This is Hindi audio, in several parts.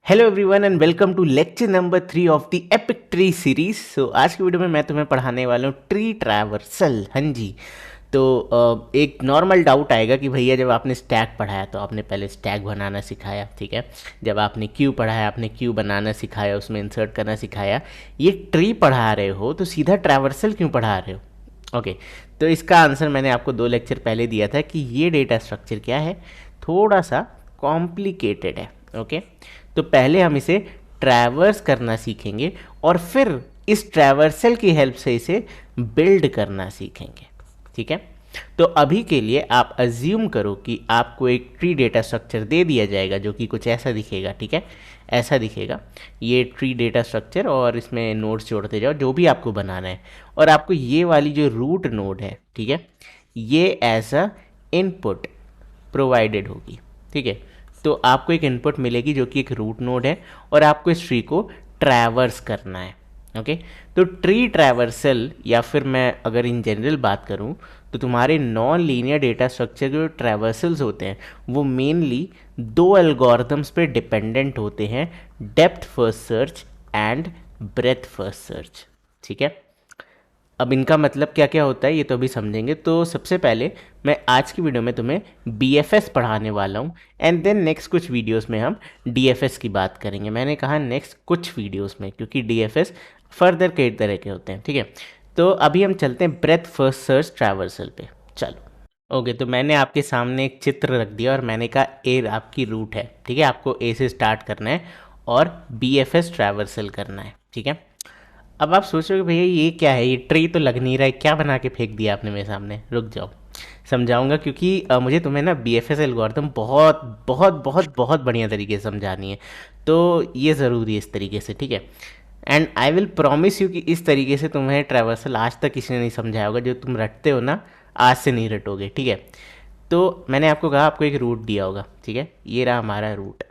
Hello everyone and welcome to lecture number 3 of the epic tree series. So आज की वीडियो में मैं तुम्हें पढ़ाने वाला हूँ ट्री ट्रैवर्सल। हाँ जी। तो एक नॉर्मल डाउट आएगा कि भैया जब आपने स्टैक पढ़ाया तो आपने पहले स्टैक बनाना सिखाया, ठीक है। जब आपने क्यू पढ़ाया आपने क्यू बनाना सिखाया, उसमें इंसर्ट करना सिखाया। ये ट्री पढ़ा रहे हो तो सीधा ट्रैवर्सल क्यों पढ़ा रहे हो? ओके। तो इसका आंसर मैंने आपको 2 लेक्चर पहले दिया था कि ये डेटा स्ट्रक्चर क्या है, थोड़ा सा कॉम्प्लिकेटेड है। ओके। तो पहले हम इसे ट्रैवर्स करना सीखेंगे और फिर इस ट्रैवर्सल की हेल्प से इसे बिल्ड करना सीखेंगे, ठीक है। तो अभी के लिए आप अज्यूम करो कि आपको एक ट्री डेटा स्ट्रक्चर दे दिया जाएगा जो कि कुछ ऐसा दिखेगा, ठीक है। ऐसा दिखेगा ये ट्री डेटा स्ट्रक्चर, और इसमें नोड्स जोड़ते जाओ जो भी आपको बनाना है। और आपको ये वाली जो रूट नोड है, ठीक है, ये एज अ इनपुट प्रोवाइडेड होगी, ठीक है। तो आपको एक इनपुट मिलेगी जो कि एक रूट नोड है और आपको इस ट्री को ट्रैवर्स करना है। ओके। तो ट्री ट्रैवर्सल, या फिर मैं अगर इन जनरल बात करूं तो तुम्हारे नॉन लीनियर डेटा स्ट्रक्चर के जो ट्रैवर्सल्स होते हैं वो मेनली 2 एल्गोरिथम्स पे डिपेंडेंट होते हैं, depth first search and breadth first search, ठीक है। अब इनका मतलब क्या क्या होता है ये तो अभी समझेंगे। तो सबसे पहले मैं आज की वीडियो में तुम्हें बीएफएस पढ़ाने वाला हूँ, एंड देन नेक्स्ट कुछ वीडियोस में हम डीएफएस की बात करेंगे। मैंने कहा नेक्स्ट कुछ वीडियोस में, क्योंकि डीएफएस फर्दर कई तरह के होते हैं, ठीक है। तो अभी हम चलते हैं ब्रेथ फर्स्ट सर्च ट्रैवर्सल पे। चलो। ओके। तो मैंने आपके सामने एक चित्र रख दिया और मैंने कहा ए आपकी रूट है, ठीक है। आपको ए से स्टार्ट करना है और बीएफएस ट्रैवर्सल करना है, ठीक है। अब आप सोच रहे हो कि भैया ये क्या है, ये ट्री तो लग नहीं रहा है, क्या बना के फेंक दिया आपने मेरे सामने। रुक जाओ, समझाऊंगा, क्योंकि मुझे तुम्हें ना बीएफएस एल्गोरिथम बहुत बहुत बहुत बहुत बढ़िया तरीके से समझानी है। तो ये ज़रूरी है इस तरीके से, ठीक है। And I will promise you कि इस तरीके से तुम्हें ट्रैवर्सल आज तक किसी ने नहीं समझाया होगा। जो तुम रटते हो ना, आज से नहीं रटोगे, ठीक है। तो मैंने आपको कहा आपको एक रूट दिया होगा, ठीक है। ये रहा हमारा रूट।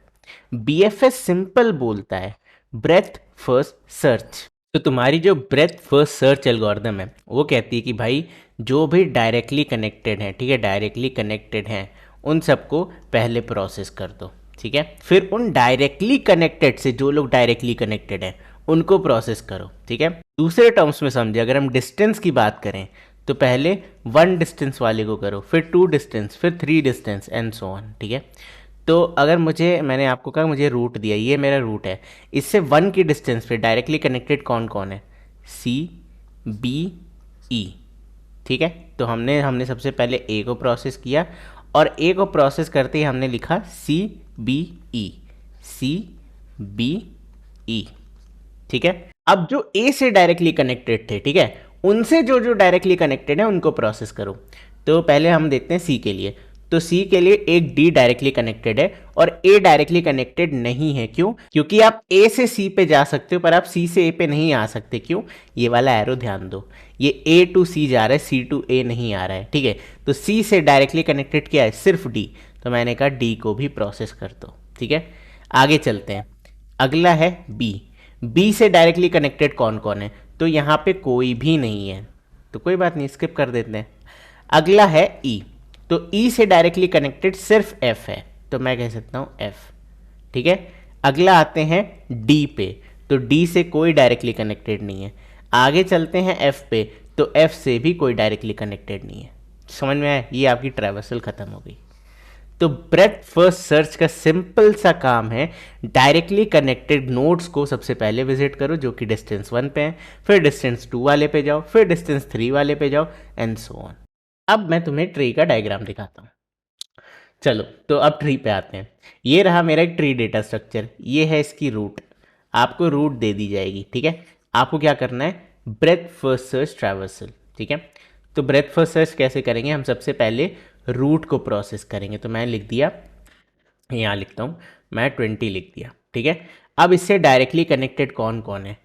बीएफएस सिंपल बोलता है ब्रेथ फर्स्ट सर्च। तो तुम्हारी जो ब्रेथ फर्स्ट सर्च एल्गोरिथम है वो कहती है कि भाई जो भी डायरेक्टली कनेक्टेड है, ठीक है, डायरेक्टली कनेक्टेड हैं उन सबको पहले प्रोसेस कर दो, ठीक है। फिर उन डायरेक्टली कनेक्टेड से जो लोग डायरेक्टली कनेक्टेड हैं उनको प्रोसेस करो, ठीक है। दूसरे टर्म्स में समझे, अगर हम डिस्टेंस की बात करें तो पहले 1 डिस्टेंस वाले को करो, फिर 2 डिस्टेंस, फिर 3 डिस्टेंस एंड सो ऑन, ठीक है। तो अगर मैंने आपको कहा मुझे रूट दिया, ये मेरा रूट है, इससे 1 की डिस्टेंस पे डायरेक्टली कनेक्टेड कौन कौन है? सी, बी, ई, ठीक है। तो हमने सबसे पहले ए को प्रोसेस किया और ए को प्रोसेस करते ही हमने लिखा C B E, C B E, ठीक है। अब जो ए से डायरेक्टली कनेक्टेड थे, ठीक है, उनसे जो जो डायरेक्टली कनेक्टेड है उनको प्रोसेस करो। तो पहले हम देखते हैं सी के लिए। तो सी के लिए एक डी डायरेक्टली कनेक्टेड है और ए डायरेक्टली कनेक्टेड नहीं है। क्यों? क्योंकि आप ए से सी पे जा सकते हो पर आप सी से ए पे नहीं आ सकते। क्यों? ये वाला एरो ध्यान दो, ये ए टू सी जा रहा है, सी टू ए नहीं आ रहा है, ठीक है। तो सी से डायरेक्टली कनेक्टेड क्या है? सिर्फ डी। तो मैंने कहा डी को भी प्रोसेस कर दो, ठीक है। आगे चलते हैं, अगला है बी। बी से डायरेक्टली कनेक्टेड कौन कौन है? तो यहाँ पे कोई भी नहीं है, तो कोई बात नहीं, स्किप कर देते हैं। अगला है ई। तो ई से डायरेक्टली कनेक्टेड सिर्फ एफ है, तो मैं कह सकता हूँ एफ, ठीक है। अगला आते हैं डी पे। तो डी से कोई डायरेक्टली कनेक्टेड नहीं है। आगे चलते हैं एफ पे। तो एफ से भी कोई डायरेक्टली कनेक्टेड नहीं है। समझ में आया? ये आपकी ट्रैवर्सल खत्म हो गई। तो ब्रेथ फर्स्ट सर्च का सिंपल सा काम है, डायरेक्टली कनेक्टेड नोड्स को सबसे पहले विजिट करो जो कि डिस्टेंस 1 पे हैं, फिर डिस्टेंस 2 वाले पे जाओ, फिर डिस्टेंस 3 वाले पे जाओ एंड सो ऑन। अब मैं तुम्हें ट्री का डायग्राम दिखाता हूँ। चलो, तो अब ट्री पे आते हैं। ये रहा मेरा एक ट्री डेटा स्ट्रक्चर, ये है इसकी रूट। आपको रूट दे दी जाएगी, ठीक है। आपको क्या करना है? ब्रेथ फर्स्ट सर्च ट्रैवर्सल, ठीक है। तो ब्रेथ फर्स्ट सर्च कैसे करेंगे? हम सबसे पहले रूट को प्रोसेस करेंगे। तो मैं लिख दिया, यहाँ लिखता हूँ, मैं 20 लिख दिया, ठीक है। अब इससे डायरेक्टली कनेक्टेड कौन कौन है?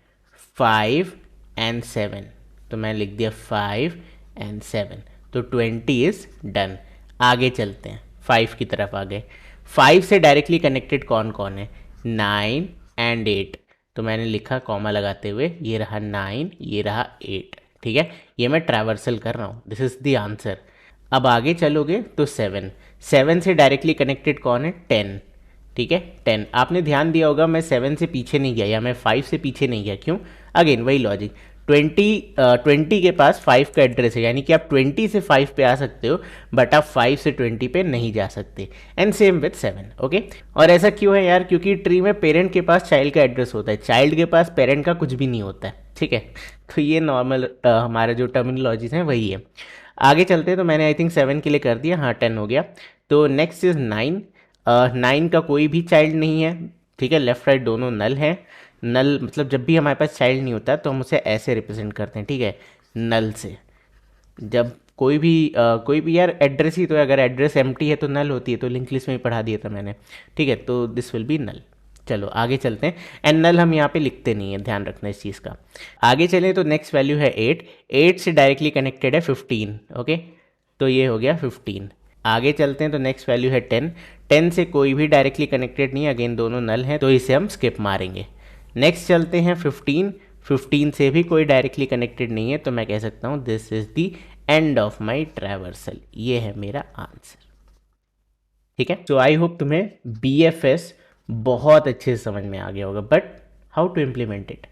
5 एंड 7। तो मैं लिख दिया 5 एंड 7। तो 20 इज डन। आगे चलते हैं, 5 की तरफ आ गए। 5 से डायरेक्टली कनेक्टेड कौन कौन है? 9 एंड 8। तो मैंने लिखा कॉमा लगाते हुए, ये रहा 9, ये रहा 8, ठीक है। ये मैं ट्रैवर्सल कर रहा हूँ, दिस इज द आंसर। अब आगे चलोगे तो 7 से डायरेक्टली कनेक्टेड कौन है? 10, ठीक है 10। आपने ध्यान दिया होगा मैं 7 से पीछे नहीं गया या मैं 5 से पीछे नहीं गया, क्यों? अगेन वही लॉजिक, 20 के पास 5 का एड्रेस है, यानी कि आप 20 से 5 पे आ सकते हो, बट आप 5 से 20 पे नहीं जा सकते। And same with 7, okay. और ऐसा क्यों है यार? क्योंकि ट्री में पेरेंट के पास चाइल्ड का एड्रेस होता है, चाइल्ड के पास पेरेंट का कुछ भी नहीं होता है, ठीक है। तो ये नॉर्मल हमारे जो टर्मिनोलॉजीज हैं वही है। आगे चलते हैं, तो मैंने आई थिंक 7 के लिए कर दिया, हाँ 10 हो गया। तो नेक्स्ट इज 9। 9 का कोई भी चाइल्ड नहीं है, ठीक है, लेफ्ट राइट दोनों नल है। नल मतलब जब भी हमारे पास चाइल्ड नहीं होता तो हम उसे ऐसे रिप्रेजेंट करते हैं, ठीक है, नल से। जब कोई भी यार एड्रेस ही तो है, अगर एड्रेस एम्प्टी है तो नल होती है, तो लिंक लिस्ट में ही पढ़ा दिया था मैंने, ठीक है। तो दिस विल बी नल। चलो आगे चलते हैं। एंड नल हम यहाँ पे लिखते नहीं है, ध्यान रखना इस चीज़ का। आगे चलें तो नेक्स्ट वैल्यू है 8। 8 से डायरेक्टली कनेक्टेड है 15, ओके। तो ये हो गया 15। आगे चलते हैं तो नेक्स्ट वैल्यू है 10। 10 से कोई भी डायरेक्टली कनेक्टेड नहीं है, अगेन दोनों नल हैं, तो इसे हम स्किप मारेंगे। नेक्स्ट चलते हैं 15। 15 से भी कोई डायरेक्टली कनेक्टेड नहीं है, तो मैं कह सकता हूँ this is the end of my traversal. ये है मेरा आंसर, ठीक है। तो आई होप तुम्हें BFS बहुत अच्छे से समझ में आ गया होगा, but how to implement it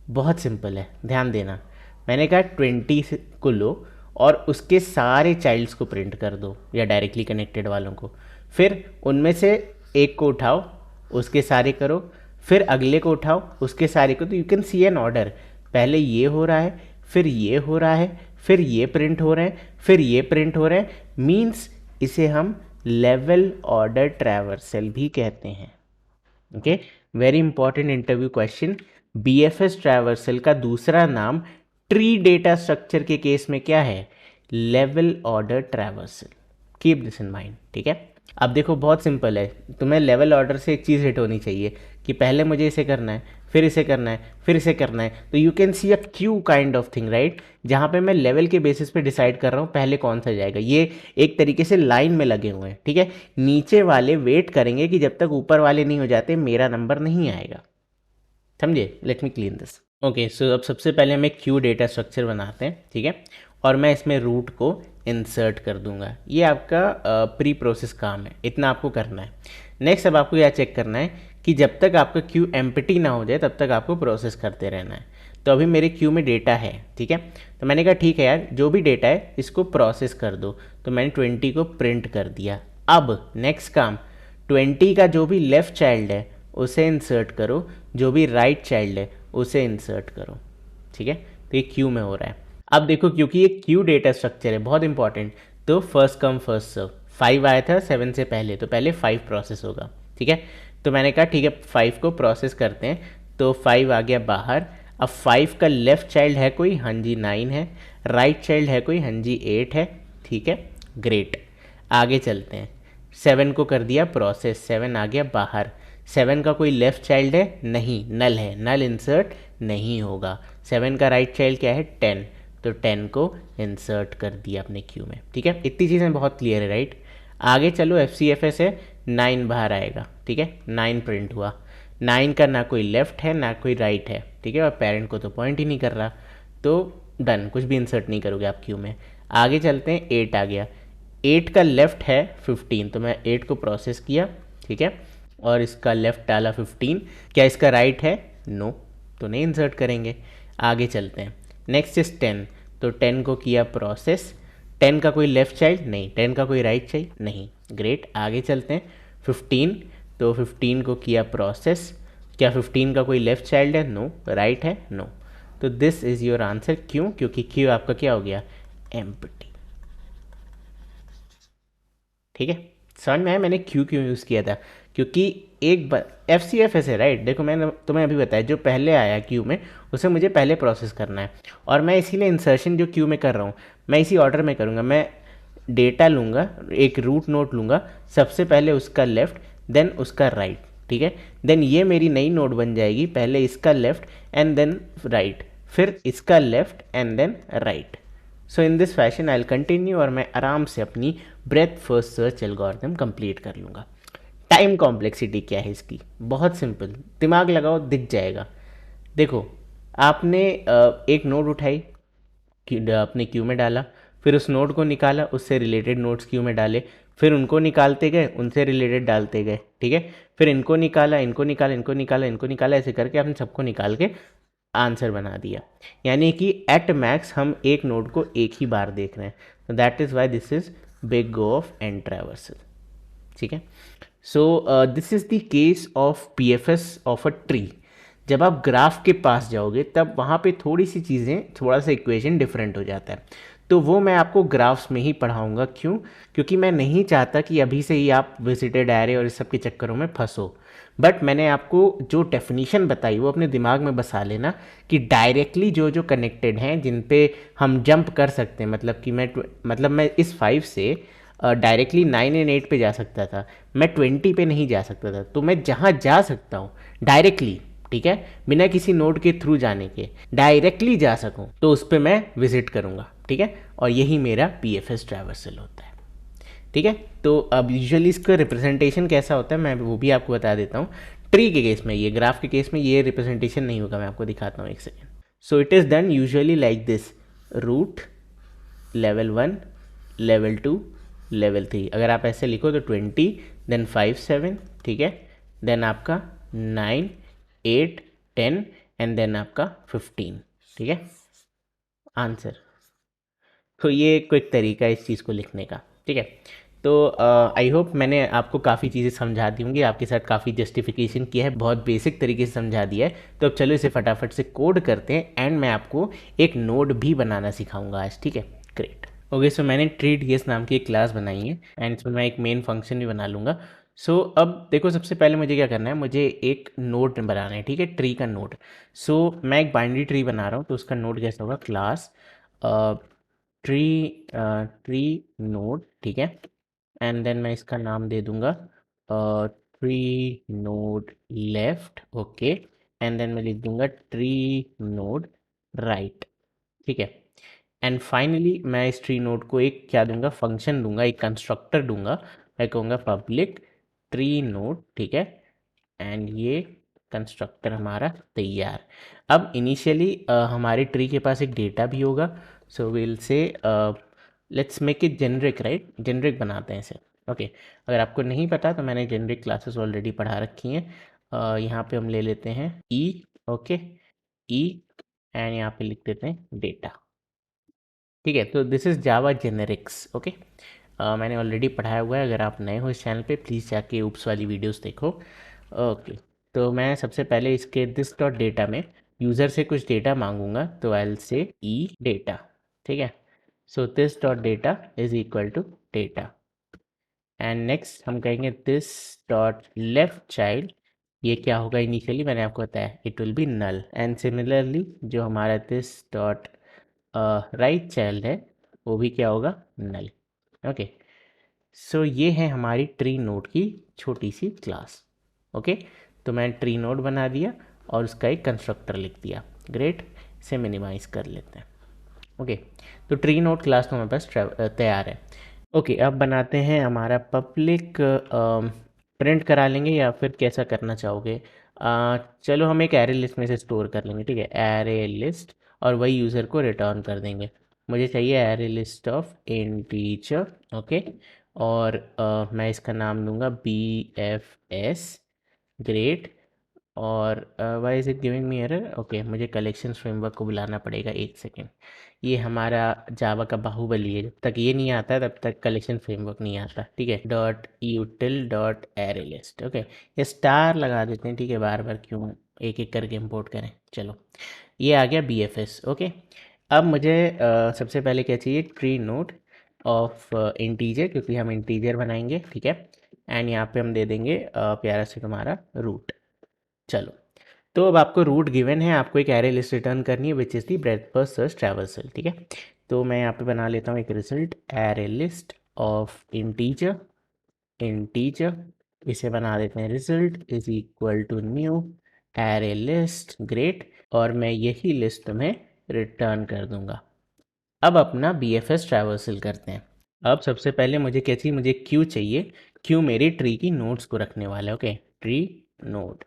बहुत सिंपल है, ध्यान देना। मैंने कहा 20 को लो और उसके सारे चाइल्ड्स को प्रिंट कर दो, या डायरेक्टली कनेक्टेड वालों को। फिर उनमें से एक को उठाओ, उसके सारे करो, फिर अगले को उठाओ, उसके सारे को। तो you can see an order, पहले ये हो रहा है, फिर ये हो रहा है, फिर ये प्रिंट हो रहे हैं, फिर ये प्रिंट हो रहे हैं। मीन्स इसे हम लेवल ऑर्डर ट्रैवर्सल भी कहते हैं, okay. Very important interview question. BFS traversal का दूसरा नाम ट्री डेटा स्ट्रक्चर के केस में क्या है? Level order traversal. Keep this in mind, ठीक है। अब देखो बहुत सिंपल है, तुम्हें लेवल ऑर्डर से एक चीज़ हिट होनी चाहिए कि पहले मुझे इसे करना है, फिर इसे करना है, फिर इसे करना है। तो you can C a Q kind of thing, right, जहाँ पे मैं लेवल के बेसिस पे डिसाइड कर रहा हूँ पहले कौन सा जाएगा। ये एक तरीके से लाइन में लगे हुए हैं, ठीक है। नीचे वाले वेट करेंगे कि जब तक ऊपर वाले नहीं हो जाते मेरा नंबर नहीं आएगा, समझे। Let me clean this, okay. So अब सबसे पहले हम एक क्यू डेटा स्ट्रक्चर बनाते हैं, ठीक है, और मैं इसमें रूट को इंसर्ट कर दूंगा। ये आपका प्री प्रोसेस काम है, इतना आपको करना है। नेक्स्ट अब आपको यह चेक करना है कि जब तक आपका क्यू एम्प्टी ना हो जाए तब तक आपको प्रोसेस करते रहना है। तो अभी मेरे क्यू में डेटा है, ठीक है। तो मैंने कहा ठीक है यार, जो भी डेटा है इसको प्रोसेस कर दो। तो मैंने 20 को प्रिंट कर दिया। अब नेक्स्ट काम, 20 का जो भी लेफ्ट चाइल्ड है उसे इंसर्ट करो, जो भी राइट चाइल्ड है उसे इंसर्ट करो, ठीक है। तो ये क्यू में हो रहा है। अब देखो क्योंकि ये क्यू डेटा स्ट्रक्चर है, बहुत इंपॉर्टेंट, तो फर्स्ट कम फर्स्ट सर्व। 5 आया था 7 से पहले, तो पहले 5 प्रोसेस होगा, ठीक है। तो मैंने कहा ठीक है 5 को प्रोसेस करते हैं। तो 5 आ गया बाहर। अब 5 का लेफ्ट चाइल्ड है कोई? हाँ जी 9 है। राइट चाइल्ड है कोई? हाँ जी 8 है, ठीक है, ग्रेट। आगे चलते हैं। 7 को कर दिया प्रोसेस, 7 आ गया बाहर। 7 का कोई लेफ्ट चाइल्ड है? नहीं, नल है, नल इंसर्ट नहीं होगा। 7 का राइट चाइल्ड क्या है? 10, तो 10 को इंसर्ट कर दिया अपने क्यू में, ठीक है। इतनी चीज़ें बहुत क्लियर है, राइट। आगे चलो, FCFS है, 9 बाहर आएगा, ठीक है, 9 प्रिंट हुआ। 9 का ना कोई लेफ्ट है ना कोई राइट है, ठीक है, और पेरेंट को तो पॉइंट ही नहीं कर रहा, तो डन, कुछ भी इंसर्ट नहीं करोगे आप क्यू में। आगे चलते हैं, 8 आ गया। 8 का लेफ्ट है 15, तो मैं 8 को प्रोसेस किया, ठीक है, और इसका लेफ्ट डाला 15। क्या इसका राइट है? नो, तो नहीं इंसर्ट करेंगे। आगे चलते हैं, नेक्स्ट इज 10, तो 10 को किया प्रोसेस। 10 का कोई लेफ्ट चाइल्ड? नहीं। 10 का कोई राइट चाइल्ड? नहीं, ग्रेट। आगे चलते हैं, 15, तो 15 को किया प्रोसेस। क्या 15 का कोई लेफ्ट चाइल्ड है? नो। राइट है? नो। तो दिस इज योर आंसर। क्यों? क्योंकि क्यू आपका क्या हो गया? एम्प्टी, ठीक है। समझ में आया मैंने क्यू क्यों यूज़ किया था? क्योंकि एक बार FCFS है, राइट। देखो मैंने तुम्हें अभी बताया, जो पहले आया क्यू में उसे मुझे पहले प्रोसेस करना है, और मैं इसीलिए इंसर्शन जो क्यू में कर रहा हूँ मैं इसी ऑर्डर में करूँगा। मैं डेटा लूँगा, एक रूट नोड लूँगा, सबसे पहले उसका लेफ्ट, देन उसका राइट, ठीक है। देन ये मेरी नई नोड बन जाएगी, पहले इसका लेफ्ट एंड देन राइट, फिर इसका left and then right. So in this fashion I will continue, और मैं आराम से अपनी breadth first search algorithm complete कर लूँगा। टाइम कॉम्प्लेक्सिटी क्या है इसकी? बहुत सिंपल, दिमाग लगाओ दिख जाएगा। देखो आपने एक नोड उठाई, अपने क्यू में डाला, फिर उस नोड को निकाला, उससे रिलेटेड नोड्स क्यू में डाले, फिर उनको निकालते गए, उनसे रिलेटेड डालते गए, ठीक है। फिर इनको निकाला, इनको निकाला, इनको निकाला, इनको निकाला, ऐसे करके हमने सबको निकाल के आंसर बना दिया। यानी कि एट मैक्स हम एक नोड को एक ही बार देख रहे हैं। तो that is why this is big go of and traversal. ठीक है। So this is the case of PFS of a tree. जब आप ग्राफ के पास जाओगे तब वहाँ पे थोड़ी सी चीज़ें, थोड़ा सा इक्वेशन डिफरेंट हो जाता है। तो वो मैं आपको ग्राफ्स में ही पढ़ाऊँगा। क्यों? क्योंकि मैं नहीं चाहता कि अभी से ही आप विजिटेड एरे और इस सब के चक्करों में फंसो। बट मैंने आपको जो डेफिनीशन बताई वो अपने दिमाग में बसा लेना कि डायरेक्टली जो जो कनेक्टेड हैं, जिन पे हम जंप कर सकते हैं, मतलब कि मैं इस 5 से डायरेक्टली 9 एंड 8 पे जा सकता था, मैं 20 पे नहीं जा सकता था। तो मैं जहाँ जा सकता हूँ डायरेक्टली, ठीक है, बिना किसी नोड के थ्रू जाने के डायरेक्टली जा सकूं, तो उस पर मैं विजिट करूंगा। ठीक है। और यही मेरा पीएफएस ट्रैवर्सल होता है। ठीक है। तो अब यूजुअली इसका रिप्रेजेंटेशन कैसा होता है मैं वो भी आपको बता देता हूँ। ट्री के केस में, ये ग्राफ के केस में ये रिप्रेजेंटेशन नहीं होगा, मैं आपको दिखाता हूँ एक second. So it is done usually like this: root, level 1, level 2, level 3। अगर आप ऐसे लिखो तो 20, देन 5 7, ठीक है, देन आपका 9 8 10 एंड देन आपका 15। ठीक है, आंसर। तो ये क्विक तरीका है इस चीज़ को लिखने का। ठीक है। तो आई होप मैंने आपको काफ़ी चीज़ें समझा दी होंगी, आपके साथ काफ़ी जस्टिफिकेशन किया है, बहुत बेसिक तरीके से समझा दिया है। तो अब चलो इसे फटाफट से कोड करते हैं एंड मैं आपको एक नोड भी बनाना सिखाऊंगा आज। ठीक है, ग्रेट। ओके, सो मैंने ट्री डीएस नाम की एक क्लास बनाई है एंड इसमें मैं एक मेन फंक्शन भी बना लूँगा। सो अब देखो, सबसे पहले मुझे क्या करना है, मुझे एक नोड बनाना है। ठीक है, ट्री का नोड। सो मैं एक बाइनरी ट्री बना रहा हूँ, तो उसका नोड कैसा होगा? Class tree tree node. ठीक है। एंड देन मैं इसका नाम दे दूंगा tree node left. Okay. And then मैं लिख दूंगा ट्री नोड राइट। ठीक है। एंड फाइनली मैं इस ट्री नोड को एक क्या दूंगा? फंक्शन दूंगा, एक कंस्ट्रक्टर दूंगा। मैं कहूँगा पब्लिक ट्री नोड। ठीक है। एंड ये कंस्ट्रक्टर हमारा तैयार। अब इनिशियली हमारे ट्री के पास एक डेटा भी होगा। So will say let's make it generic, right? Generic बनाते हैं इसे। ओके। अगर आपको नहीं पता तो मैंने जेनरिक क्लासेस ऑलरेडी पढ़ा रखी हैं। यहाँ पे हम ले लेते हैं ई। ओके, ई, एंड यहाँ पे लिख देते हैं डेटा। ठीक है, तो this is Java generics. Okay, मैंने ऑलरेडी पढ़ाया हुआ है। अगर आप नए हो इस चैनल पे प्लीज़ जाके ऊप्स वाली वीडियोस देखो। ओके, तो मैं सबसे पहले इसके दिस डॉट डेटा में यूज़र से कुछ डेटा मांगूंगा, तो I will say E data. ठीक है। So this dot data is equal to data. And next हम कहेंगे दिस डॉट लेफ्ट चाइल्ड। ये क्या होगा? इनिशियली मैंने आपको बताया it will be null. And similarly जो हमारा दिस डॉट राइट चाइल्ड है वो भी क्या होगा? नल। ओके। सो ये है हमारी ट्री नोड की छोटी सी क्लास। ओके, तो मैं ट्री नोड बना दिया और उसका एक कंस्ट्रक्टर लिख दिया। ग्रेट, इसे मिनिमाइज कर लेते हैं। ओके, तो ट्री नोड क्लास तो हमारे पास तैयार है। ओके, अब बनाते हैं हमारा पब्लिक। प्रिंट करा लेंगे या फिर कैसा करना चाहोगे? चलो हम एक एरे लिस्ट में से स्टोर कर लेंगे। ठीक है, एरे लिस्ट, और वही यूज़र को रिटर्न कर देंगे। मुझे चाहिए array list of integer. Okay, और मैं इसका नाम दूंगा बी एफ एस। ग्रेट। और why is it giving me error? Okay, मुझे कलेक्शन फ्रेमवर्क को बुलाना पड़ेगा। एक सेकेंड, ये हमारा जावा का बाहुबली है, जब तक ये नहीं आता तब तक कलेक्शन फ्रेमवर्क नहीं आता। ठीक है, dot यूटिल dot array list. Okay, ये स्टार लगा देते हैं। ठीक है, बार बार क्यों एक एक करके इंपोर्ट करें। चलो, ये आ गया बी एफ एस। ओके, अब मुझे सबसे पहले क्या चाहिए? ट्री नोड ऑफ इंटीजर, क्योंकि हम इंटीजर बनाएंगे। ठीक है, एंड यहाँ पे हम दे देंगे प्यारा से तुम्हारा रूट। चलो, तो अब आपको रूट गिवन है, आपको एक एरे लिस्ट रिटर्न करनी है which is the breath first search traversal. ठीक है, तो मैं यहाँ पे बना लेता हूँ एक result, array list of integer. Integer, इसे बना देते हैं result is equal to new array list. Great, और मैं यही लिस्ट तुम्हें रिटर्न कर दूंगा। अब अपना बी एफ एस ट्रैवर्सल करते हैं। अब सबसे पहले मुझे क्या चाहिए? मुझे क्यू चाहिए। क्यू मेरी ट्री की नोड्स को रखने वाला है। Okay, tree node.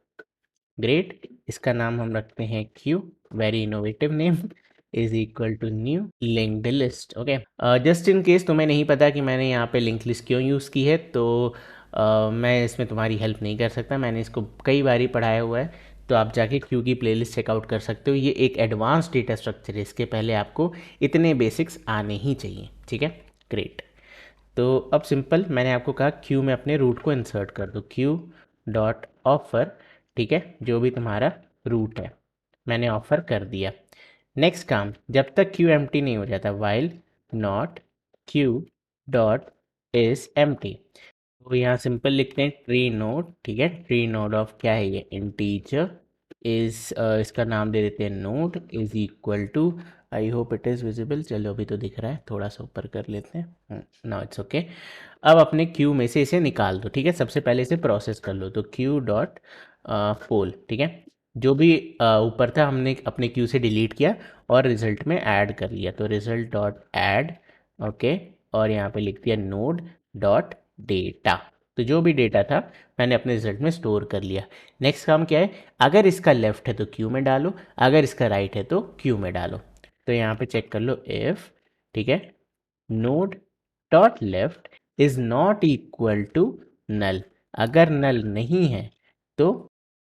ग्रेट, इसका नाम हम रखते हैं Q, very innovative name, is equal to new linked list. Okay, just in case तुम्हें नहीं पता कि मैंने यहाँ पे लिंक लिस्ट क्यों यूज़ की है, तो मैं इसमें तुम्हारी हेल्प नहीं कर सकता, मैंने इसको कई बार ही पढ़ाया हुआ है, तो आप जाके क्यू की प्लेलिस्ट चेकआउट कर सकते हो। ये एक एडवांस डेटा स्ट्रक्चर है, इसके पहले आपको इतने बेसिक्स आने ही चाहिए, ठीक है। ग्रेट। तो अब सिंपल, मैंने आपको कहा क्यू में अपने रूट को इंसर्ट कर दो, क्यू डॉट ऑफर, ठीक है, जो भी तुम्हारा रूट है मैंने ऑफर कर दिया। नेक्स्ट काम, जब तक क्यू एम्प्टी नहीं हो जाता, while not Q dot is empty, तो यहाँ सिंपल लिखते हैं ट्री नोड, ठीक है, ट्री नोड ऑफ क्या है ये, इंटीजर इज, इसका नाम दे देते हैं node, is equal to, I hope it is visible, चलो अभी तो दिख रहा है, थोड़ा सा ऊपर कर लेते हैं, नाउ इट्स ओके। अब अपने क्यू में से इसे निकाल दो, ठीक है, सबसे पहले इसे प्रोसेस कर लो, तो क्यू डॉट पोल, ठीक है, जो भी ऊपर था हमने अपने क्यू से डिलीट किया और रिजल्ट में ऐड कर लिया, तो रिजल्ट डॉट ऐड, ओके, और यहाँ पे लिख दिया नोड डॉट डेटा, तो जो भी डेटा था मैंने अपने रिजल्ट में स्टोर कर लिया। नेक्स्ट काम क्या है, अगर इसका लेफ्ट है तो क्यू में डालो, अगर इसका राइट है तो क्यू में डालो, तो यहाँ पे चेक कर लो इफ, ठीक है, node dot left is not equal to null, अगर नल नहीं है तो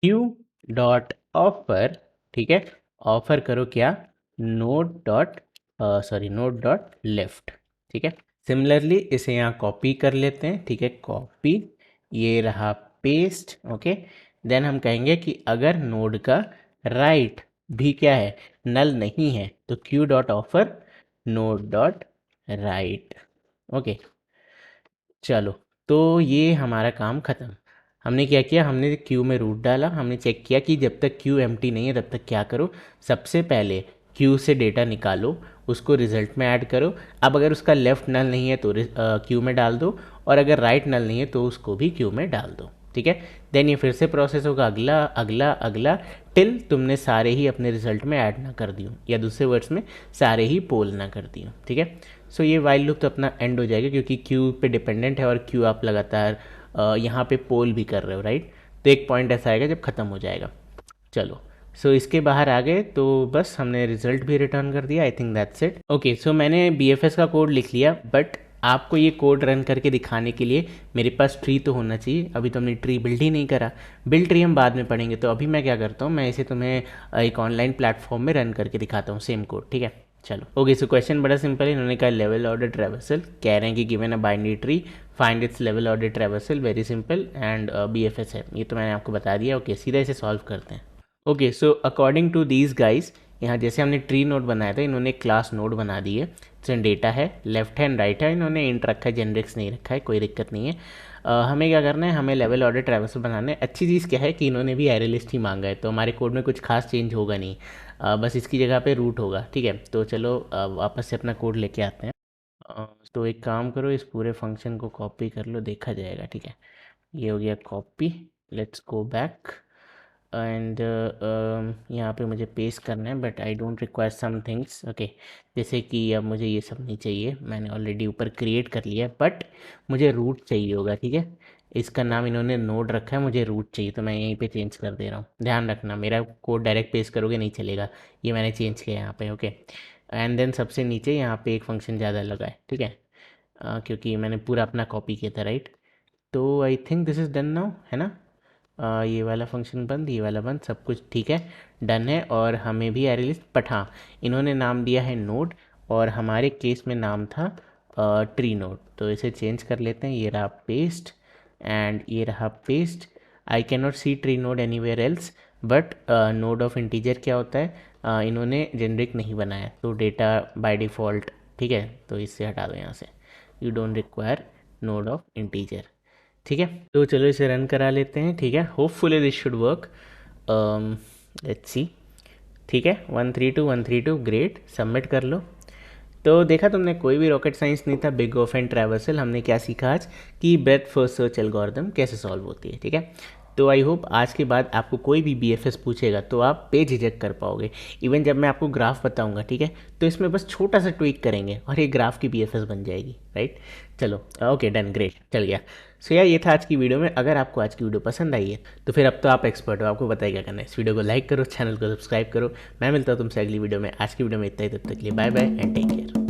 क्यू डॉट ऑफर, ठीक है, ऑफर करो क्या, node dot, sorry node dot left, ठीक है। सिमिलरली इसे यहाँ कॉपी कर लेते हैं, ठीक है, कॉपी, ये रहा पेस्ट, ओके। देन हम कहेंगे कि अगर नोड का राइट भी क्या है, नल नहीं है, तो Q dot offer node dot right, okay. चलो, तो ये हमारा काम ख़त्म। हमने क्या किया, हमने क्यू में रूट डाला, हमने चेक किया कि जब तक क्यू एम्प्टी नहीं है तब तक क्या करो, सबसे पहले क्यू से डेटा निकालो, उसको रिजल्ट में ऐड करो। अब अगर उसका लेफ्ट नल नहीं है तो क्यू में डाल दो, और अगर राइट नल नहीं है तो उसको भी क्यू में डाल दो, ठीक है। देन ये फिर से प्रोसेस होगा, अगला अगला अगला, टिल तुमने सारे ही अपने रिजल्ट में ऐड ना कर दियो, या दूसरे वर्ड्स में सारे ही पोल ना कर दियो, ठीक है। सो ये वाइल लूप तो अपना एंड हो जाएगा, क्योंकि क्यू पे डिपेंडेंट है और क्यू आप लगातार यहाँ पे पोल भी कर रहे हो, राइट। तो एक पॉइंट ऐसा आएगा जब ख़त्म हो जाएगा। चलो, सो इसके बाहर आ गए, तो बस हमने रिजल्ट भी रिटर्न कर दिया, I think that's it. Okay, so मैंने BFS का कोड लिख लिया, बट आपको ये कोड रन करके दिखाने के लिए मेरे पास ट्री तो होना चाहिए। अभी तो हमने ट्री बिल्ड ही नहीं करा, बिल्ड ट्री हम बाद में पढ़ेंगे। तो अभी मैं क्या करता हूँ, मैं इसे तुम्हें एक ऑनलाइन प्लेटफॉर्म में रन करके दिखाता हूँ, सेम कोड, ठीक है। चलो, ओके, सो क्वेश्चन बड़ा सिंपल है, इन्होंने कहा लेवल ऑर्डर ट्रैवर्सल, कह रहे हैं कि given a binary tree find its level order traversal, very simple, and BFS है, ये तो मैंने आपको बता दिया। ओके, सीधा इसे सॉल्व करते हैं। Okay, so according to these guys, यहाँ जैसे हमने ट्री नोड बनाया था, इन्होंने क्लास नोड बना दी है, जिसमें डेटा है, लेफ्ट हैंड राइट है, इन्होंने इंट रखा है, जेनरिक्स नहीं रखा है, कोई दिक्कत नहीं है। हमें क्या करना है, हमें लेवल ऑर्डर ट्रैवर्सल बनाना है। अच्छी चीज़ क्या है कि इन्होंने भी एरे लिस्ट ही मांगा है, तो हमारे कोड में कुछ खास चेंज होगा नहीं, बस इसकी जगह पे रूट होगा, ठीक है। तो चलो वापस से अपना कोड लेके आते हैं। तो एक काम करो, इस पूरे फंक्शन को कॉपी कर लो, देखा जाएगा, ठीक है। ये हो गया copy, let's go back, and यहाँ पे मुझे पेस्ट करना है, but I don't require some things, okay. जैसे कि अब मुझे ये सब नहीं चाहिए, मैंने ऑलरेडी ऊपर क्रिएट कर लिया है, बट मुझे रूट चाहिए होगा, ठीक है। इसका नाम इन्होंने नोड रखा है, मुझे रूट चाहिए, तो मैं यहीं पे चेंज कर दे रहा हूँ। ध्यान रखना, मेरा कोड डायरेक्ट पेस्ट करोगे नहीं चलेगा, ये मैंने चेंज किया यहाँ पे, ओके। एंड देन सबसे नीचे यहाँ पे एक फंक्शन ज़्यादा लगा है, ठीक है, क्योंकि मैंने पूरा अपना कॉपी किया था, राइट। तो I think this is done now, है ना। ये वाला फंक्शन बंद, ये वाला बंद, सब कुछ ठीक है, डन है। और हमें भी एरे लिस्ट, बट हाँ, इन्होंने नाम दिया है नोड, और हमारे केस में नाम था ट्री नोड, तो इसे चेंज कर लेते हैं। ये रहा पेस्ट, एंड ये रहा paste. I can not see tree node anywhere else, but node of integer क्या होता है, इन्होंने जेनरिक नहीं बनाया, तो डेटा बाय डिफ़ॉल्ट, ठीक है, तो इससे हटा दो यहाँ से, you don't require node of integer, ठीक है। तो चलो इसे रन करा लेते हैं, ठीक है, hopefully this should work, let's see, ठीक है, 132 ग्रेट, सबमिट कर लो। तो देखा तुमने, कोई भी रॉकेट साइंस नहीं था, बिग ऑफ एंड ट्रैवर्सल। हमने क्या सीखा आज कि ब्रेथ फर्स्ट सर्च एल्गोरिथम कैसे सॉल्व होती है, ठीक है। तो आई होप आज के बाद आपको कोई भी BFS पूछेगा तो आप बेझिझक कर पाओगे। इवन जब मैं आपको ग्राफ बताऊंगा, ठीक है, तो इसमें बस छोटा सा ट्वीक करेंगे और ये ग्राफ की BFS बन जाएगी, राइट। चलो, ओके, डन, ग्रेट, चल गया। सो यार, ये था आज की वीडियो में। अगर आपको आज की वीडियो पसंद आई है तो फिर अब तो आप एक्सपर्ट हो, आपको बताइए क्या करना है। इस वीडियो को लाइक करो, चैनल को सब्सक्राइब करो। मैं मिलता हूँ तुमसे अगली वीडियो में। आज की वीडियो में इतना ही, तब तक के लिए bye bye and take care.